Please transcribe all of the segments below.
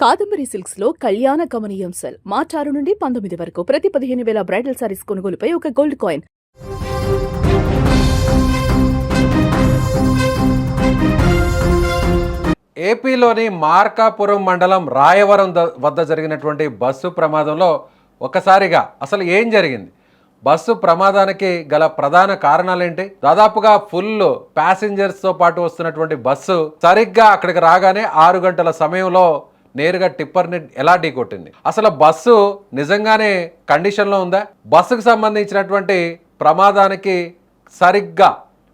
Kadambari silks లో కళ్యాణ గమనీయం cell మార్చి 6 నుండి 19 వరకు ప్రతి 15,000 బ్రైడల్ సారీస్ కొనుగోలుపై ఒక గోల్డ్ కాయిన్. ఏపీలోని మార్కాపురం మండలం రాయవరం వద్ద జరిగినటువంటి బస్సు ప్రమాదంలో ఒకసారిగా అసలు ఏం జరిగింది, బస్సు ప్రమాదానికి గల ప్రధాన కారణాలేంటి, దాదాపుగా ఫుల్ ప్యాసింజర్స్తో పాటు వస్తున్నటువంటి బస్సు సరిగ్గా అక్కడికి రాగానే 6 గంటల సమయంలో నేరుగా టిప్పర్ని ఎలా ఢీకొట్టింది, అసలు బస్సు నిజంగానే కండిషన్లో ఉందా, బస్సుకు సంబంధించినటువంటి ప్రమాదానికి సరిగ్గా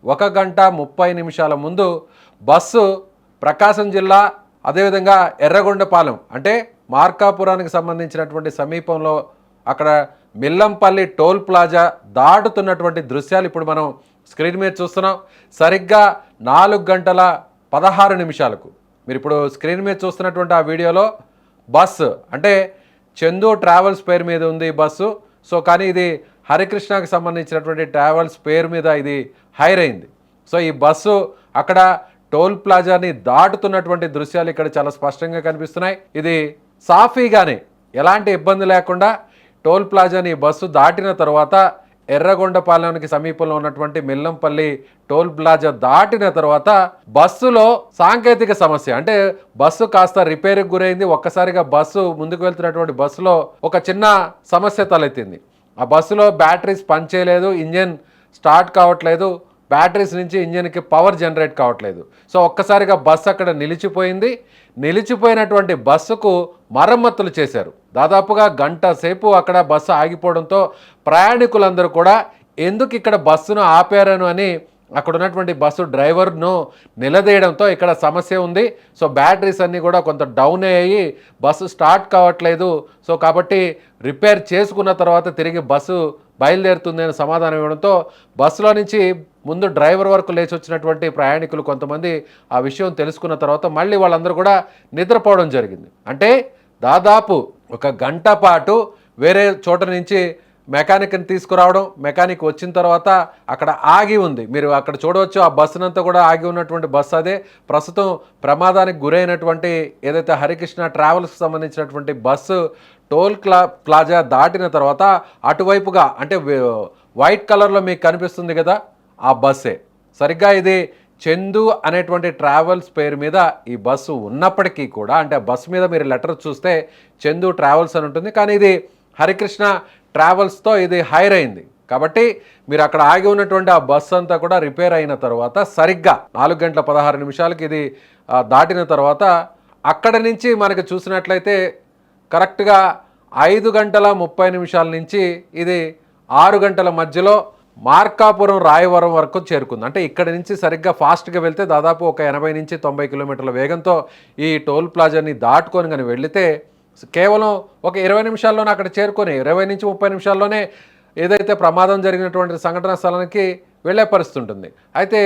1 గంట 30 నిమిషాల ముందు బస్సు ప్రకాశం జిల్లా అదేవిధంగా ఎర్రగొండపాలెం అంటే మార్కాపురానికి సంబంధించినటువంటి సమీపంలో అక్కడ మిల్లంపల్లి టోల్ ప్లాజా దాటుతున్నటువంటి దృశ్యాలు ఇప్పుడు మనం స్క్రీన్ మీద చూస్తున్నాం. సరిగ్గా 4 గంటల 16 నిమిషాలకు మీరు ఇప్పుడు స్క్రీన్ మీద చూస్తున్నటువంటి ఆ వీడియోలో బస్సు అంటే చందు ట్రావెల్స్ పేరు మీద ఉంది బస్సు. సో కానీ ఇది హరికృష్ణకి సంబంధించినటువంటి ట్రావెల్స్ పేరు మీద ఇది హైర్ అయింది. సో ఈ బస్సు అక్కడ టోల్ ప్లాజాని దాటుతున్నటువంటి దృశ్యాలు ఇక్కడ చాలా స్పష్టంగా కనిపిస్తున్నాయి. ఇది సాఫీగానే ఎలాంటి ఇబ్బంది లేకుండా టోల్ ప్లాజాని బస్సు దాటిన తర్వాత ఎర్రగొండపాలెంకి సమీపంలో ఉన్నటువంటి మిల్లంపల్లి టోల్ ప్లాజా దాటిన తర్వాత బస్సులో సాంకేతిక సమస్య అంటే బస్సు కాస్త రిపేర్కి గురైంది. ఒక్కసారిగా బస్సు ముందుకు వెళ్తున్నటువంటి బస్సులో ఒక చిన్న సమస్య తలెత్తింది. ఆ బస్సులో బ్యాటరీస్ పనిచేయలేదు, ఇంజన్ స్టార్ట్ కావట్లేదు, బ్యాటరీస్ నుంచి ఇంజన్కి పవర్ జనరేట్ కావట్లేదు. సో ఒక్కసారిగా బస్సు అక్కడ నిలిచిపోయింది. నిలిచిపోయినటువంటి బస్సుకు మరమ్మతులు చేశారు. దాదాపుగా గంట సేపు అక్కడ బస్సు ఆగిపోవడంతో ప్రయాణికులందరూ కూడా ఎందుకు ఇక్కడ బస్సును ఆపారను అని అక్కడ ఉన్నటువంటి బస్సు డ్రైవర్ను నిలదీయడంతో ఇక్కడ సమస్య ఉంది. సో బ్యాటరీస్ అన్నీ కూడా కొంత డౌన్ అయ్యి బస్సు స్టార్ట్ కావట్లేదు. సో కాబట్టి రిపేర్ చేసుకున్న తర్వాత తిరిగి బస్సు బయలుదేరుతుంది అని సమాధానం ఇవ్వడంతో బస్సులో నుంచి ముందు డ్రైవర్ వరకు లేచి వచ్చినటువంటి ప్రయాణికులు కొంతమంది ఆ విషయం తెలుసుకున్న తర్వాత మళ్ళీ వాళ్ళందరూ కూడా నిద్రపోవడం జరిగింది. అంటే దాదాపు 1 గంట పాటు వేరే చోట నుంచి మెకానిక్ని తీసుకురావడం, మెకానిక్ వచ్చిన తర్వాత అక్కడ ఆగి ఉంది. మీరు అక్కడ చూడవచ్చు ఆ బస్సునంతా కూడా ఆగి ఉన్నటువంటి బస్సు అదే. ప్రస్తుతం ప్రమాదానికి గురైనటువంటి ఏదైతే హరికృష్ణ ట్రావెల్స్కి సంబంధించినటువంటి బస్సు టోల్ ప్లాజా దాటిన తర్వాత అటువైపుగా అంటే వైట్ కలర్లో మీకు కనిపిస్తుంది కదా ఆ బస్సే. సరిగ్గా ఇది చందు అనేటువంటి ట్రావెల్స్ పేరు మీద ఈ బస్సు ఉన్నప్పటికీ కూడా అంటే ఆ బస్సు మీద మీరు లెటర్ చూస్తే చందు ట్రావెల్స్ అని ఉంటుంది, కానీ ఇది హరికృష్ణ ట్రావెల్స్తో ఇది హైర్ అయింది. కాబట్టి మీరు అక్కడ ఆగి ఉన్నటువంటి ఆ బస్సు అంతా కూడా రిపేర్ అయిన తర్వాత సరిగ్గా 4 గంటల 16 నిమిషాలకి ఇది దాటిన తర్వాత అక్కడ నుంచి మనకు చూసినట్లయితే కరెక్ట్గా 5 గంటల 30 నిమిషాల నుంచి ఇది 6 గంటల మధ్యలో మార్కాపురం రాయవరం వరకు చేరుకుంది. అంటే ఇక్కడ నుంచి సరిగ్గా ఫాస్ట్గా వెళ్తే దాదాపు ఒక 80 నుంచి 90 కిలోమీటర్ల వేగంతో ఈ టోల్ ప్లాజాని దాటుకొని కానీ వెళితే కేవలం ఒక 20 నిమిషాల్లోనే అక్కడ చేరుకొని 20 నుంచి 30 నిమిషాల్లోనే ఏదైతే ప్రమాదం జరిగినటువంటి సంఘటన స్థలానికి వెళ్ళే పరిస్థితి ఉంటుంది. అయితే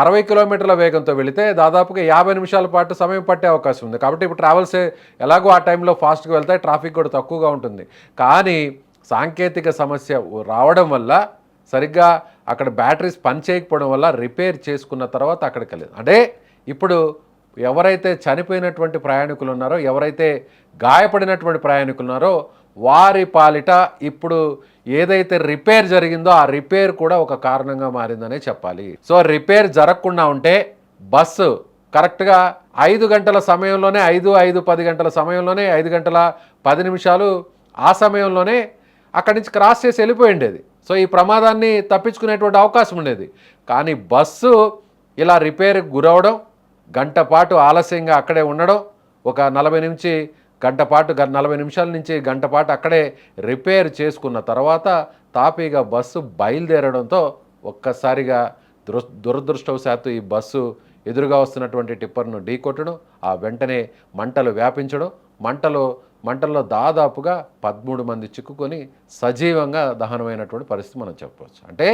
60 కిలోమీటర్ల వేగంతో వెళితే దాదాపుగా 50 నిమిషాల పాటు సమయం పట్టే అవకాశం ఉంది. కాబట్టి ఇప్పుడు ట్రావెల్స్ ఎలాగో ఆ టైంలో ఫాస్ట్గా వెళ్తాయి, ట్రాఫిక్ కూడా తక్కువగా ఉంటుంది. కానీ సాంకేతిక సమస్య రావడం వల్ల సరిగ్గా అక్కడ బ్యాటరీస్ పని చేయకపోవడం వల్ల రిపేర్ చేసుకున్న తర్వాత అక్కడికి వెళ్ళేది. అంటే ఇప్పుడు ఎవరైతే చనిపోయినటువంటి ప్రయాణికులు ఉన్నారో, ఎవరైతే గాయపడినటువంటి ప్రయాణికులు ఉన్నారో వారి పాలిట ఇప్పుడు ఏదైతే రిపేర్ జరిగిందో ఆ రిపేర్ కూడా ఒక కారణంగా మారిందనే చెప్పాలి. సో రిపేర్ జరగకుండా ఉంటే బస్సు కరెక్ట్గా 5 గంటల సమయంలోనే 5:10 గంటల సమయంలోనే 5 గంటల 10 నిమిషాలు ఆ సమయంలోనే అక్కడి నుంచి క్రాస్ చేసి వెళ్ళిపోయి ఉండేది. సో ఈ ప్రమాదాన్ని తప్పించుకునేటువంటి అవకాశం ఉండేది. కానీ బస్సు ఇలా రిపేర్కి గురవడం, గంట పాటు ఆలస్యంగా అక్కడే ఉండడం, ఒక 40 నుంచి గంట పాటు 40 నిమిషాల నుంచి గంట పాటు అక్కడే రిపేర్ చేసుకున్న తర్వాత తాపీగా బస్సు బయలుదేరడంతో ఒక్కసారిగా దురదృష్టవశాత్తు ఈ బస్సు ఎదురుగా వస్తున్నటువంటి టిప్పర్ను ఢీకొట్టడం, ఆ వెంటనే మంటలు వ్యాపించడం, మంటల్లో దాదాపుగా 13 మంది చిక్కుకొని సజీవంగా దహనమైనటువంటి పరిస్థితి మనం చెప్పవచ్చు. అంటే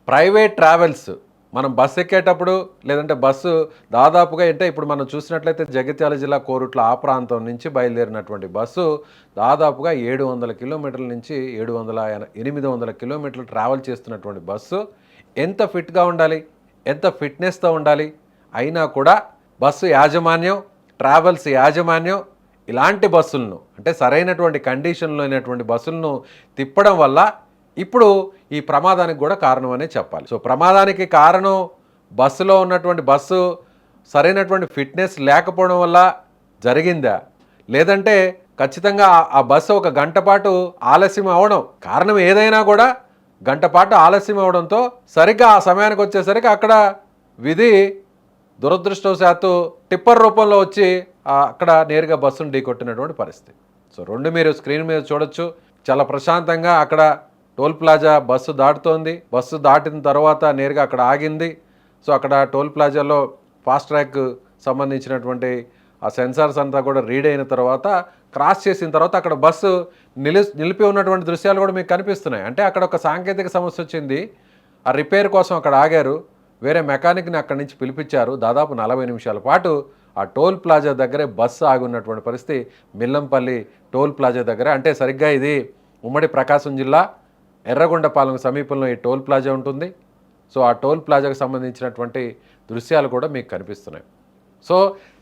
ప్రైవేట్ ట్రావెల్స్ మనం బస్సు ఎక్కేటప్పుడు లేదంటే బస్సు దాదాపుగా అంటే ఇప్పుడు మనం చూసినట్లయితే జగిత్యాల జిల్లా కోరుట్ల ఆ ప్రాంతం నుంచి బయలుదేరినటువంటి బస్సు దాదాపుగా 700 కిలోమీటర్ల నుంచి 800 కిలోమీటర్లు ట్రావెల్ చేస్తున్నటువంటి బస్సు ఎంత ఫిట్గా ఉండాలి, ఎంత ఫిట్నెస్తో ఉండాలి, అయినా కూడా బస్సు యాజమాన్యం, ట్రావెల్స్ యాజమాన్యం ఇలాంటి బస్సులను అంటే సరైనటువంటి కండిషన్లో అయినటువంటి బస్సులను తిప్పడం వల్ల ఇప్పుడు ఈ ప్రమాదానికి కూడా కారణమనే చెప్పాలి. సో ప్రమాదానికి కారణం బస్సులో ఉన్నటువంటి బస్సు సరైనటువంటి ఫిట్నెస్ లేకపోవడం వల్ల జరిగిందా, లేదంటే ఖచ్చితంగా ఆ బస్సు ఒక గంట పాటు ఆలస్యం అవడం, కారణం ఏదైనా కూడా గంట పాటు ఆలస్యం అవడంతో సరిగ్గా ఆ సమయానికి వచ్చేసరికి అక్కడ విధి దురదృష్టవశాత్తు టిప్పర్ రూపంలో వచ్చి అక్కడ నేరుగా బస్సును ఢీకొట్టినటువంటి పరిస్థితి. సో రెండు మీరు స్క్రీన్ మీద చూడొచ్చు. చాలా ప్రశాంతంగా అక్కడ టోల్ ప్లాజా బస్సు దాటుతోంది. బస్సు దాటిన తర్వాత నేరుగా అక్కడ ఆగింది. సో అక్కడ టోల్ ప్లాజాలో ఫాస్ట్ ట్రాక్ సంబంధించినటువంటి ఆ సెన్సార్స్ అంతా కూడా రీడ్ అయిన తర్వాత క్రాస్ చేసిన తర్వాత అక్కడ బస్సు నిలిపి ఉన్నటువంటి దృశ్యాలు కూడా మీకు కనిపిస్తున్నాయి. అంటే అక్కడ ఒక సాంకేతిక సమస్య వచ్చింది. ఆ రిపేర్ కోసం అక్కడ ఆగారు. వేరే మెకానిక్ని అక్కడి నుంచి పిలిపించారు. దాదాపు 40 నిమిషాల పాటు ఆ టోల్ ప్లాజా దగ్గరే బస్సు ఆగి ఉన్నటువంటి పరిస్థితి మిల్లంపల్లి టోల్ ప్లాజా దగ్గర. అంటే సరిగ్గా ఇది ఉమ్మడి ప్రకాశం జిల్లా ఎర్రగొండపాలెం సమీపంలో ఈ టోల్ ప్లాజా ఉంటుంది. సో ఆ టోల్ ప్లాజాకు సంబంధించినటువంటి దృశ్యాలు కూడా మీకు కనిపిస్తున్నాయి. సో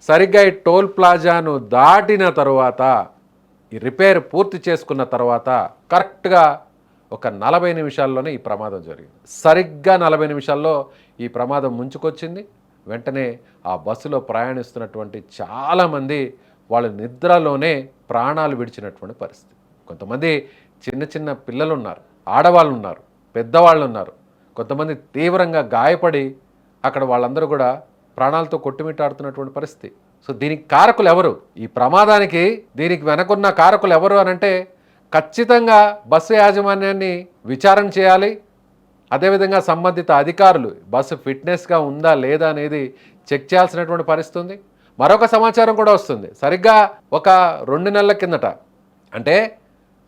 సరిగ్గా ఈ టోల్ ప్లాజాను దాటిన తర్వాత ఈ రిపేర్ పూర్తి చేసుకున్న తర్వాత కరెక్ట్గా ఒక 40 నిమిషాల్లోనే ఈ ప్రమాదం జరిగింది. సరిగ్గా 40 నిమిషాల్లో ఈ ప్రమాదం ముంచుకొచ్చింది. వెంటనే ఆ బస్సులో ప్రయాణిస్తున్నటువంటి చాలామంది వాళ్ళ నిద్రలోనే ప్రాణాలు విడిచినటువంటి పరిస్థితి. కొంతమంది చిన్న చిన్న పిల్లలు ఉన్నారు, ఆడవాళ్ళు ఉన్నారు, పెద్దవాళ్ళు ఉన్నారు, కొంతమంది తీవ్రంగా గాయపడి అక్కడ వాళ్ళందరూ కూడా ప్రాణాలతో కొట్టుమిట్టాడుతున్నటువంటి పరిస్థితి. సో దీనికి కారకులు ఎవరు, ఈ ప్రమాదానికి దీనికి వెనకున్న కారకులు ఎవరు అనంటే ఖచ్చితంగా బస్సు యాజమాన్యాన్ని విచారణ చేయాలి. అదేవిధంగా సంబంధిత అధికారులు బస్సు ఫిట్నెస్గా ఉందా లేదా అనేది చెక్ చేయాల్సినటువంటి పరిస్థితి ఉంది. మరొక సమాచారం కూడా వస్తుంది. సరిగ్గా ఒక 2 నెలల కిందట అంటే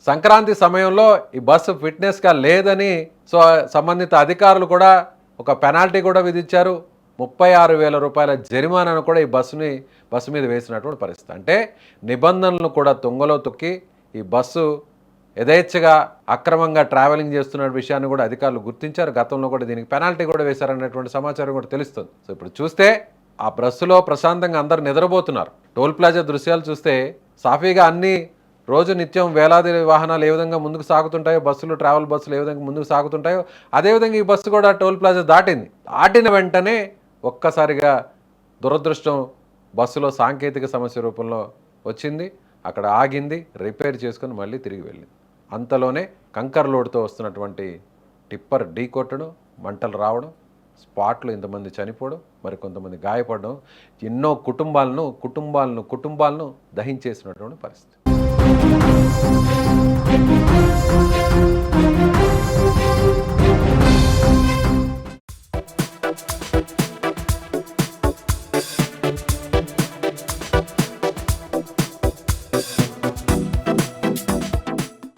సంక్రాంతి సమయంలో ఈ బస్సు ఫిట్నెస్గా లేదని సో సంబంధిత అధికారులు కూడా ఒక పెనాల్టీ కూడా విధించారు. 36,000 రూపాయల జరిమానాను కూడా ఈ బస్సు మీద వేసినటువంటి పరిస్థితి. అంటే నిబంధనలను కూడా తుంగలో తొక్కి ఈ బస్సు యథేచ్ఛగా అక్రమంగా ట్రావెలింగ్ చేస్తున్న విషయాన్ని కూడా అధికారులు గుర్తించారు. గతంలో కూడా దీనికి పెనాల్టీ కూడా వేశారనేటువంటి సమాచారం కూడా తెలుస్తుంది. సో ఇప్పుడు చూస్తే ఆ బస్సులో ప్రశాంతంగా అందరు నిద్రపోతున్నారు. టోల్ ప్లాజా దృశ్యాలు చూస్తే సాఫీగా అన్ని రోజు నిత్యం వేలాది వాహనాలు ఏ విధంగా ముందుకు సాగుతుంటాయో, ట్రావెల్ బస్సులు ఏ విధంగా ముందుకు సాగుతుంటాయో అదేవిధంగా ఈ బస్సు కూడా టోల్ ప్లాజా దాటింది. దాటిన వెంటనే ఒక్కసారిగా దురదృష్టం బస్సులో సాంకేతిక సమస్య రూపంలో వచ్చింది. అక్కడ ఆగింది, రిపేర్ చేసుకుని మళ్ళీ తిరిగి వెళ్ళింది. అంతలోనే కంకర్ లోడ్తో వస్తున్నటువంటి టిప్పర్ ఢీ కొట్టడం, మంటలు రావడం, స్పాట్లో ఇంతమంది చనిపోవడం, మరి కొంతమంది గాయపడడం, ఎన్నో కుటుంబాలను దహించేసినటువంటి పరిస్థితి.